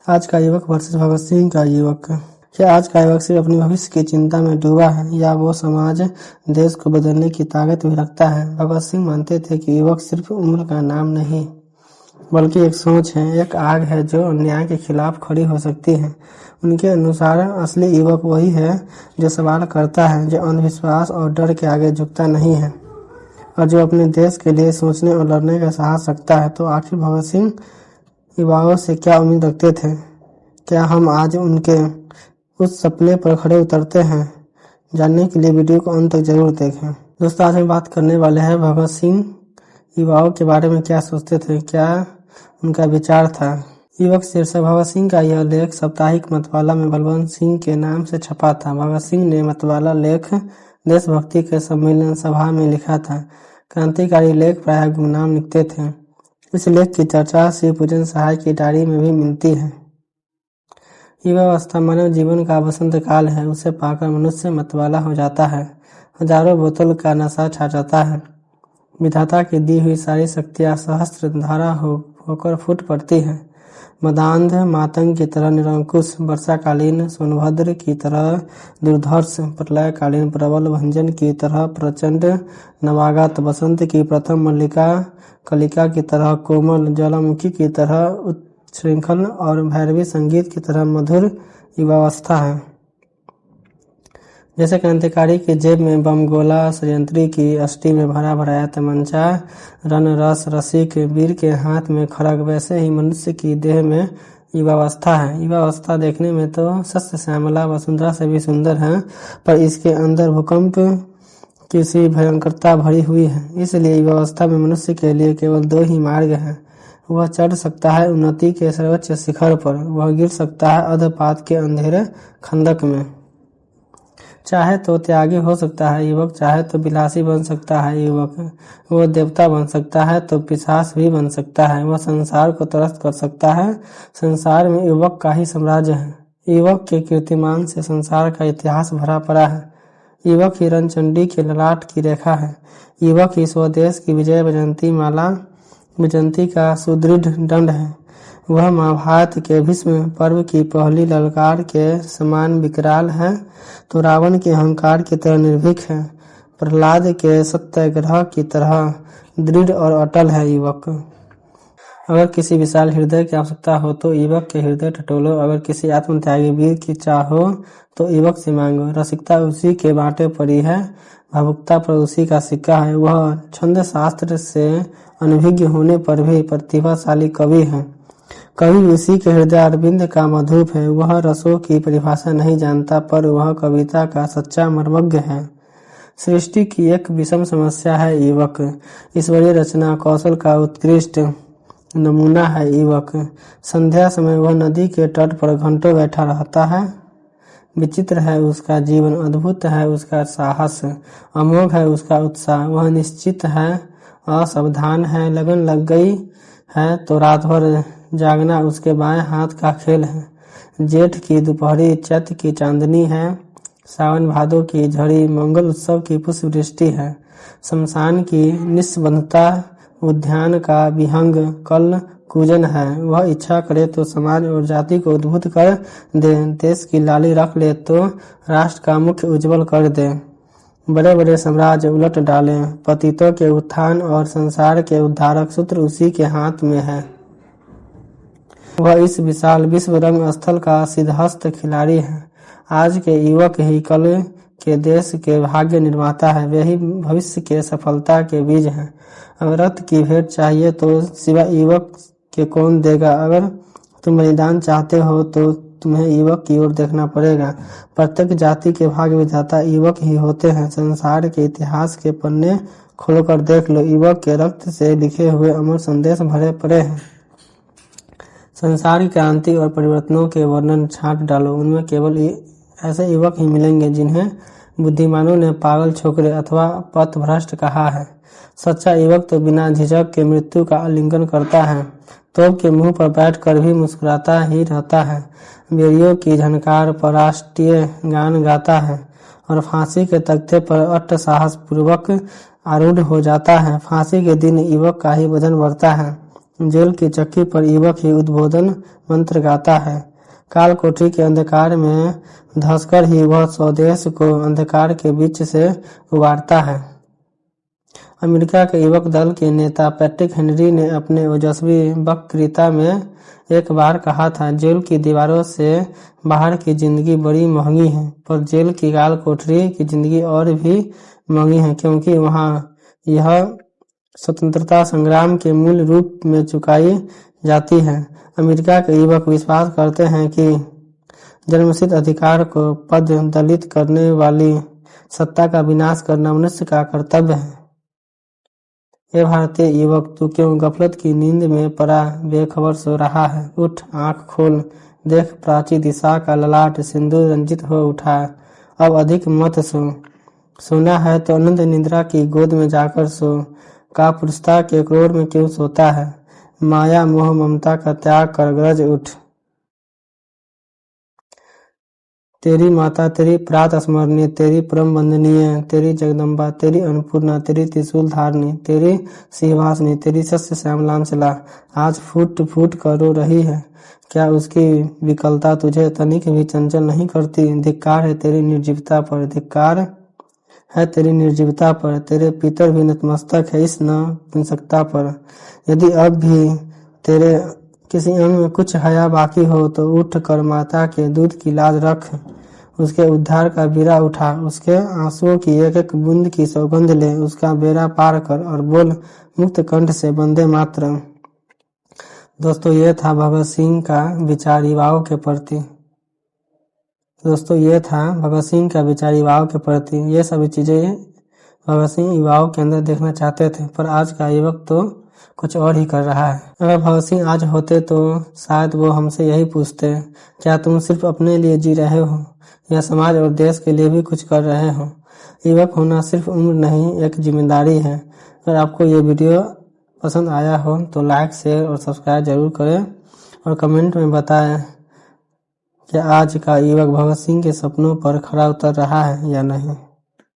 आज का युवक वर्सेस भगत सिंह का युवक। क्या आज का युवक सिर्फ अपने भविष्य की चिंता में डूबा है या वो समाज देश को बदलने की ताकत भी रखता है? भगत सिंह मानते थे कि युवक सिर्फ उम्र का नाम नहीं बल्कि एक सोच है, एक आग है जो अन्याय के खिलाफ खड़ी हो सकती है। उनके अनुसार असली युवक वही है जो सवाल करता है, जो अंधविश्वास और डर के आगे झुकता नहीं है और जो अपने देश के लिए सोचने और लड़ने का साहस रखता है। तो आखिर भगत सिंह युवाओं से क्या उम्मीद रखते थे? क्या हम आज उनके उस सपने पर खड़े उतरते हैं? जानने के लिए वीडियो को अंत तक जरूर देखें। दोस्तों, आज हम बात करने वाले हैं भगत सिंह युवाओं के बारे में क्या सोचते थे, क्या उनका विचार था। युवक शीर्षक। भगत सिंह का यह लेख साप्ताहिक मतवाला में बलवंत सिंह के नाम से छपा था। भगत सिंह ने मतवाला लेख देशभक्ति के सम्मेलन सभा में लिखा था। क्रांतिकारी लेख प्रायः गुमनाम लिखते थे। इस लेख की चर्चा श्री पूजन सहाय की डायरी में भी मिलती है। युवावस्था मानव जीवन का बसंत काल है। उसे पाकर मनुष्य मतवाला हो जाता है। हजारों बोतल का नशा छा जाता है। विधाता की दी हुई सारी शक्तियां सहस्त्र धारा होकर फूट पड़ती है। मदांध मातंग की तरह निरंकुश, वर्षाकालीन सोनभद्र की तरह दुर्धर्ष, प्रलयकालीन प्रबल भंजन की तरह प्रचंड, नवागत बसंत की प्रथम मल्लिका कलिका की तरह कोमल, ज्वालामुखी की तरह उच्छृंखल और भैरवी संगीत की तरह मधुर युवावस्था है। जैसे क्रांतिकारी की जेब में बम गोला, षड्यंत्री की अष्टी में भरा भराया तमंचा, रन रस रसिक वीर के हाथ में खड़ग, वैसे ही मनुष्य की देह में युवावस्था है। युवावस्था देखने में तो सस्य श्यामला वसुंधरा से भी सुंदर है, पर इसके अंदर भूकंप किसी भयंकरता भरी हुई है। इसलिए युवावस्था में मनुष्य के लिए केवल दो ही मार्ग हैं। वह चढ़ सकता है उन्नति के सर्वोच्च शिखर पर, वह गिर सकता है अधपात के अंधेरे खंदक में। चाहे तो त्यागी हो सकता है युवक, चाहे तो विलासी बन सकता है युवक। वो देवता बन सकता है तो पिशाच भी बन सकता है। वह संसार को त्रस्त कर सकता है। संसार में युवक का ही साम्राज्य है। युवक के कीर्तिमान से संसार का इतिहास भरा पड़ा है। युवक ही रणचंडी के ललाट की रेखा है। युवक ही स्वदेश की विजय विजयंती का सुदृढ़ दंड है। वह महाभारत के भीष्म पर्व की पहली ललकार के समान विकराल है तो रावण के अहंकार की तरह निर्भीक है। प्रहलाद के सत्याग्रह की तरह दृढ़ और अटल है युवक। अगर किसी विशाल हृदय की आवश्यकता हो तो युवक के हृदय टटोलो। अगर किसी आत्मत्यागी वीर की चाह हो तो युवक से मांगो। रसिकता उसी के बाटे पड़ी है, भावुकता पर उसी का सिक्का है। वह छंद शास्त्र से अनभिज्ञ होने पर भी प्रतिभाशाली कवि है। कवि उसी के हृदय अरविंद का मधुप है। वह रसों की परिभाषा नहीं जानता, पर वह कविता का सच्चा मर्मज्ञ है। सृष्टि की एक विषम समस्या है युवक। ईश्वरीय रचना कौशल का उत्कृष्ट नमूना है युवक। संध्या समय वह नदी के तट पर घंटों बैठा रहता है। विचित्र है उसका जीवन, अद्भुत है उसका साहस, अमोघ है उसका उत्साह। वह निश्चित है, असावधान है। लगन लग गई है तो रात भर जागना उसके बाएं हाथ का खेल है। जेठ की दोपहरी चैत्र की चांदनी है। सावन भादों की झड़ी मंगल उत्सव की पुष्प वृष्टि है। शमशान की निस्बंधता उद्यान का विहंग कल कूजन है। वह इच्छा करे तो समाज और जाति को उद्भुत कर दे, देश की लाली रख ले तो राष्ट्र का मुख्य उज्जवल कर दे। बड़े बड़े साम्राज्य उलट डाले। पतितों के उत्थान और संसार के उद्धारक सूत्र उसी के हाथ में है। वह इस विशाल विश्व रंग स्थल का सिद्धहस्त खिलाड़ी है। आज के युवक ही कल के देश के भाग्य निर्माता है। वे ही भविष्य के सफलता के बीज हैं। अगर रक्त की भेंट चाहिए तो सिवाय युवक के कौन देगा? अगर तुम बलिदान चाहते हो तो तुम्हें युवक की ओर देखना पड़ेगा। प्रत्येक जाति के भाग्य विधाता युवक ही होते हैं। संसार के इतिहास के पन्ने खोलकर देख लो, युवक के रक्त से लिखे हुए अमर संदेश भरे पड़े हैं। संसार की क्रांति और परिवर्तनों के वर्णन छांट डालो, उनमें केवल ऐसे युवक ही मिलेंगे जिन्हें बुद्धिमानों ने पागल छोकरे अथवा पथभ्रष्ट कहा है। सच्चा युवक तो बिना झिझक के मृत्यु का आलिंगन करता है, तोप के मुंह पर बैठकर भी मुस्कुराता ही रहता है, बेड़ियों की झनकार पर राष्ट्रीय गान गाता है और फांसी के तख्ते पर अट्ट साहस पूर्वक आरूढ़ हो जाता है। फांसी के दिन युवक का ही वजन बढ़ता है। जेल की चक्की पर युवक ही उद्बोधन मंत्र गाता है। काल कोठरी के अंधकार में धंसकर ही वह स्वदेश को अंधकार के बीच से उबारता है। अमेरिका के युवक दल के नेता पैट्रिक हेनरी ने अपने ओजस्वी वक्तृता में एक बार कहा था, जेल की दीवारों से बाहर की जिंदगी बड़ी महंगी है, पर जेल की काल कोठरी की जिंदगी और भी महंगी है, क्योंकि वहां यह स्वतंत्रता संग्राम के मूल रूप में चुकाई जाती है। अमेरिका के युवक विश्वास करते हैं कि जन्मसिद्ध अधिकार को पद दलित करने वाली सत्ता का विनाश करना मनुष्य का कर्तव्य है। ये भारतीय युवक, तू क्यों गफलत की नींद में पड़ा बेखबर सो रहा है? उठ, आंख खोल, देख प्राची दिशा का ललाट सिंदूर रंजित हो उठा। अब अधिक मत सो, सोना है तो अनंत निद्रा की गोद में जाकर सो। कापुरुषता के क्रोध में क्यों सोता है? माया मोह ममता का त्याग कर गरज उठ। तेरी माता, तेरी प्रात स्मरणीय, तेरी परम वंदनीय, तेरी जगदम्बा, तेरी अन्नपूर्णा, तेरी त्रिशूल धारणी, तेरी सिंहासनी, तेरी शस्य श्यामलांचला आज फूट फूट कर रो रही है। क्या उसकी विकलता तुझे तनिक भी चंचल नहीं करती? धिक्कार है तेरी निर्जीवता पर, धिक्कार है तेरी निर्जीवता पर। तेरे पितर भी नतमस्तक है इस नपुंसकता पर। यदि अब भी तेरे किसी अंग में कुछ हया बाकी हो तो उठ कर माता के दूध की लाज रख, उसके उद्धार का बीड़ा उठा, उसके आंसुओं की एक एक बूंद की सौगंध ले, उसका बेड़ा पार कर और बोल मुक्त कंठ से वंदे मातरम। दोस्तों, ये था भगत सिंह का विचार युवाओं के प्रति। युवाओं के प्रति ये सभी चीजें भगत सिंह युवाओं के अंदर देखना चाहते थे, पर आज का युवक तो कुछ और ही कर रहा है। अगर भगत सिंह आज होते तो शायद वो हमसे यही पूछते, क्या तुम सिर्फ अपने लिए जी रहे हो या समाज और देश के लिए भी कुछ कर रहे हो? युवक होना सिर्फ उम्र नहीं, एक जिम्मेदारी है। अगर आपको ये वीडियो पसंद आया हो तो लाइक, शेयर और सब्सक्राइब जरूर करें और कमेंट में बताएं कि आज का युवक भगत सिंह के सपनों पर खरा उतर रहा है या नहीं।